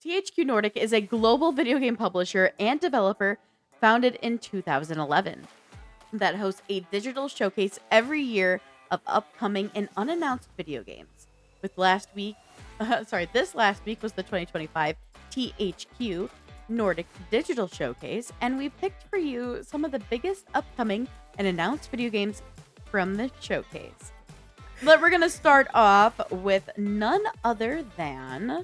THQ Nordic is a global video game publisher and developer founded in 2011 that hosts a digital showcase every year of upcoming and unannounced video games. With last week, this last week was the 2025 THQ Nordic Digital Showcase, and we picked for you some of the biggest upcoming and announced video games from the showcase. But we're going to start off with none other than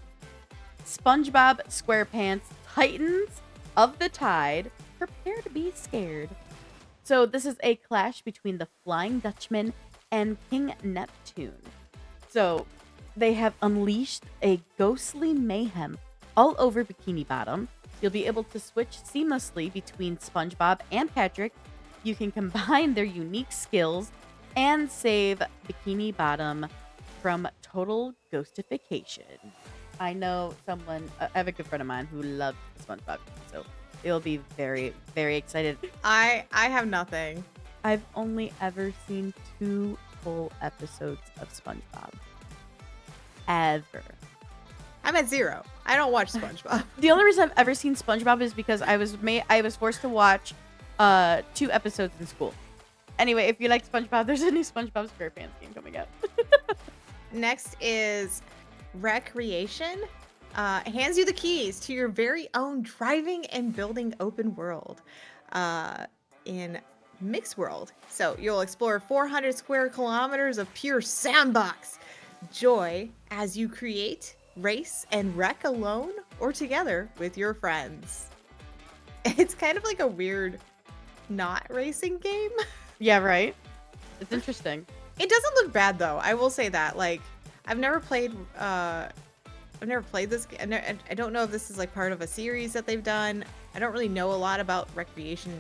SpongeBob SquarePants Titans of the Tide. Prepare to be scared. So this is a clash between the Flying Dutchman and King Neptune. So they have unleashed a ghostly mayhem all over Bikini Bottom. You'll be able to switch seamlessly between SpongeBob and Patrick. You can combine their unique skills and save Bikini Bottom from total ghostification. I know someone, I have a good friend of mine who loves SpongeBob, so they'll be very, very excited. I have nothing. I've only ever seen 2 full episodes of SpongeBob. Ever. I'm at 0. I don't watch SpongeBob. The only reason I've ever seen SpongeBob is because I was forced to watch 2 episodes in school. Anyway, if you like SpongeBob, there's a new SpongeBob SquarePants game coming out. Next is Wreckreation. Hands you the keys to your very own driving and building open world in Mixed World. So you'll explore 400 square kilometers of pure sandbox joy as you create, race, and wreck alone or together with your friends. It's kind of like a weird not racing game. Yeah, right? It's interesting. It doesn't look bad though. I will say that. Like, I've never played this game. I don't know if this is like part of a series that they've done. I don't really know a lot about Wreckreation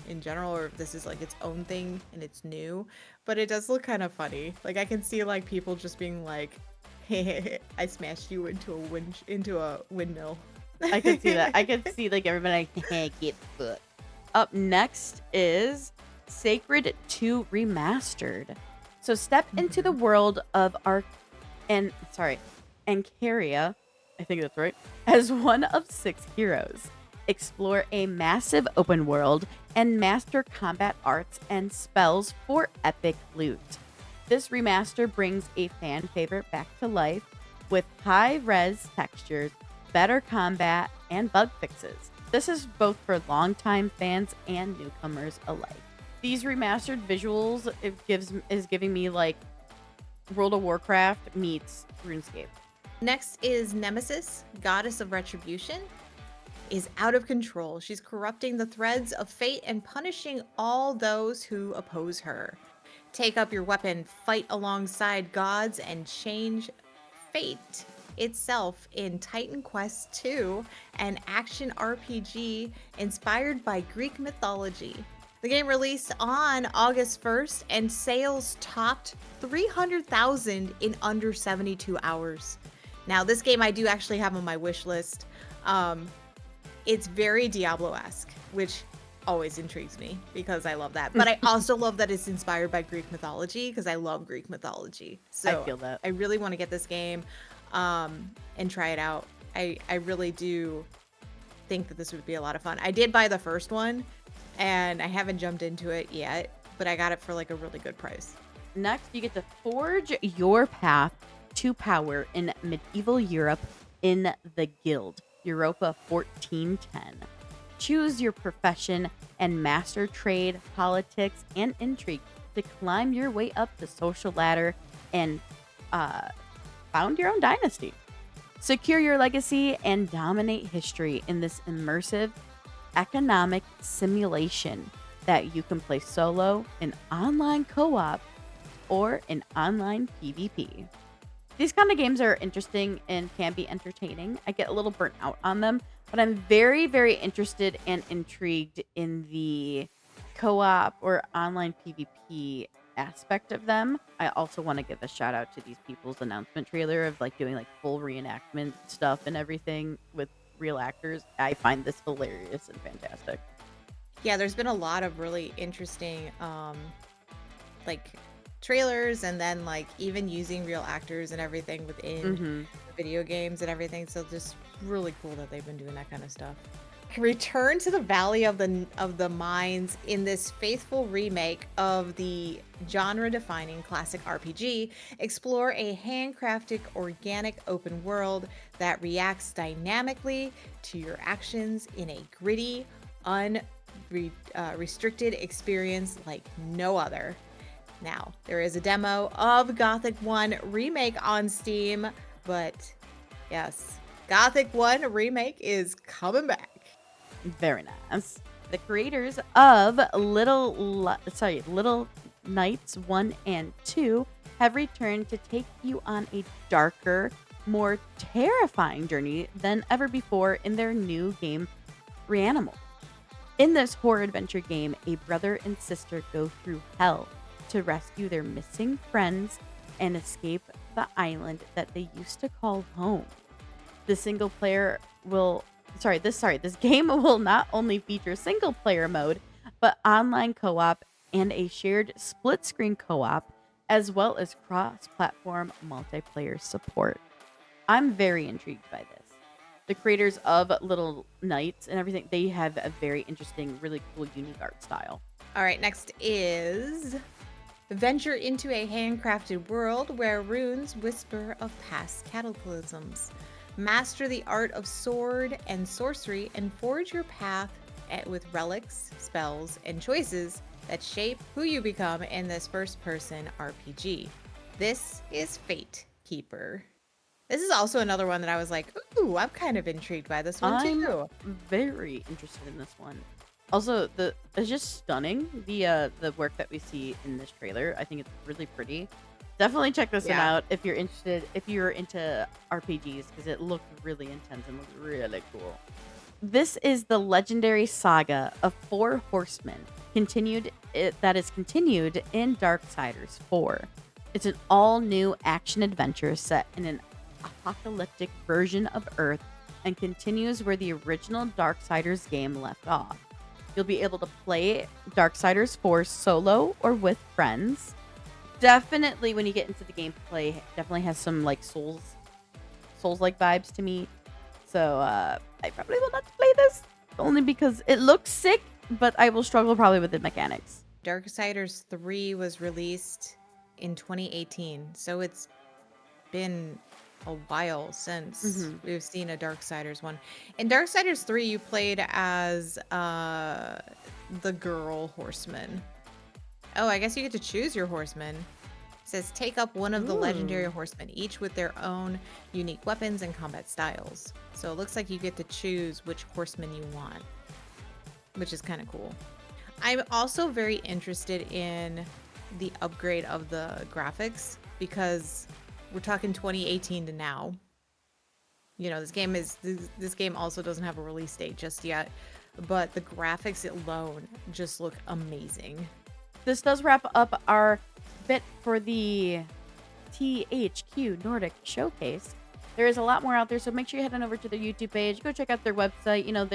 in general, or if this is like its own thing and it's new. But it does look kind of funny. Like, I can see like people just being like, "Hey, I smashed you into a windmill." I can see that. I can see like everybody like, "Hey, get foot." Up next is Sacred 2 Remastered. So step into the world of Ancaria, I think that's right, as one of 6 heroes. Explore a massive open world and master combat arts and spells for epic loot. This remaster brings a fan favorite back to life with high-res textures, better combat, and bug fixes. This is both for longtime fans and newcomers alike. These remastered visuals is giving me like World of Warcraft meets RuneScape. Next is Nemesis, Goddess of Retribution, is out of control. She's corrupting the threads of fate and punishing all those who oppose her. Take up your weapon, fight alongside gods, and change fate itself in Titan Quest 2, an action RPG inspired by Greek mythology. The game released on August 1st and sales topped 300,000 in under 72 hours. Now, this game I do actually have on my wish list. It's very Diablo-esque, which always intrigues me because I love that. But I also love that it's inspired by Greek mythology because I love Greek mythology. So I feel that. I really want to get this game and try it out. I really do think that this would be a lot of fun. I did buy the first one and I haven't jumped into it yet, but I got it for like a really good price. Next, you get to forge your path to power in medieval Europe in the Guild, Europa 1410. Choose your profession and master trade, politics, and intrigue to climb your way up the social ladder and found your own dynasty. Secure your legacy and dominate history in this immersive economic simulation that you can play solo, in online co-op, or in online PvP. These kind of games are interesting and can be entertaining. I get a little burnt out on them, but I'm very, very interested and intrigued in the co-op or online PvP aspect of them. I also want to give a shout out to these people's announcement trailer of like doing like full reenactment stuff and everything with real actors. I find this hilarious and fantastic. Yeah, there's been a lot of really interesting like trailers, and then like even using real actors and everything within Hmm. video games and everything. So just really cool that they've been doing that kind of stuff. Return to the Valley of the Minds in this faithful remake of the genre-defining classic RPG. Explore a handcrafted, organic open world that reacts dynamically to your actions in a gritty, unrestricted experience like no other. Now, there is a demo of Gothic 1 Remake on Steam, but yes, Gothic 1 Remake is coming back. Very nice. The creators of Little Knights 1 and 2 have returned to take you on a darker, more terrifying journey than ever before in their new game, Reanimal. In this horror adventure game, a brother and sister go through hell to rescue their missing friends and escape the island that they used to call home. The single player will this game will not only feature single player mode, but online co-op and a shared split screen co-op, as well as cross-platform multiplayer support. I'm very intrigued by this. The creators of Little Knights and everything, they have a very interesting, really cool, unique art style. All right, next is venture into a handcrafted world where runes whisper of past cataclysms. Master the art of sword and sorcery and forge your path with relics, spells, and choices that shape who you become in this first-person RPG. This is Fate Keeper. This is also another one that I was like, ooh, I'm kind of intrigued by this one too. I'm very interested in this one. Also, it's just stunning, the work that we see in this trailer. I think it's really pretty. Definitely check this one Yeah. out if you're interested, if you're into RPGs, because it looked really intense and looked really cool. This is the legendary saga of Four Horsemen, that is continued in Darksiders 4. It's an all-new action adventure set in an apocalyptic version of Earth and continues where the original Darksiders game left off. You'll be able to play Darksiders 4 solo or with friends. Definitely, when you get into the gameplay, definitely has some like Souls-like vibes to me. So I probably will not play this only because it looks sick, but I will struggle probably with the mechanics. Darksiders 3 was released in 2018, so it's been a while since we've seen a Darksiders 1. In Darksiders 3, you played as the girl horseman. Oh, I guess you get to choose your horseman. It says take up one of the legendary horsemen, each with their own unique weapons and combat styles. So it looks like you get to choose which horseman you want, which is kind of cool. I'm also very interested in the upgrade of the graphics because we're talking 2018 to now. You know, this game also doesn't have a release date just yet, but the graphics alone just look amazing. This does wrap up our bit for the THQ Nordic showcase. There is a lot more out there, so make sure you head on over to their YouTube page. Go check out their website. You know,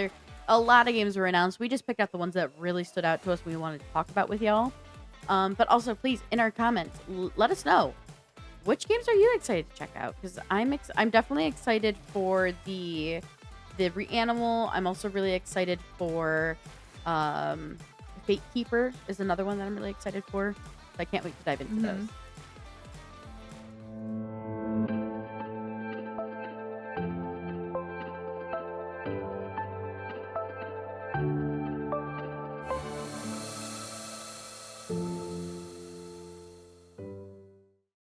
a lot of games were announced. We just picked out the ones that really stood out to us we wanted to talk about with y'all. But also, please, in our comments, let us know, which games are you excited to check out? Because I'm definitely excited for the Reanimal. I'm also really excited for Fate Keeper is another one that I'm really excited for. So I can't wait to dive into those.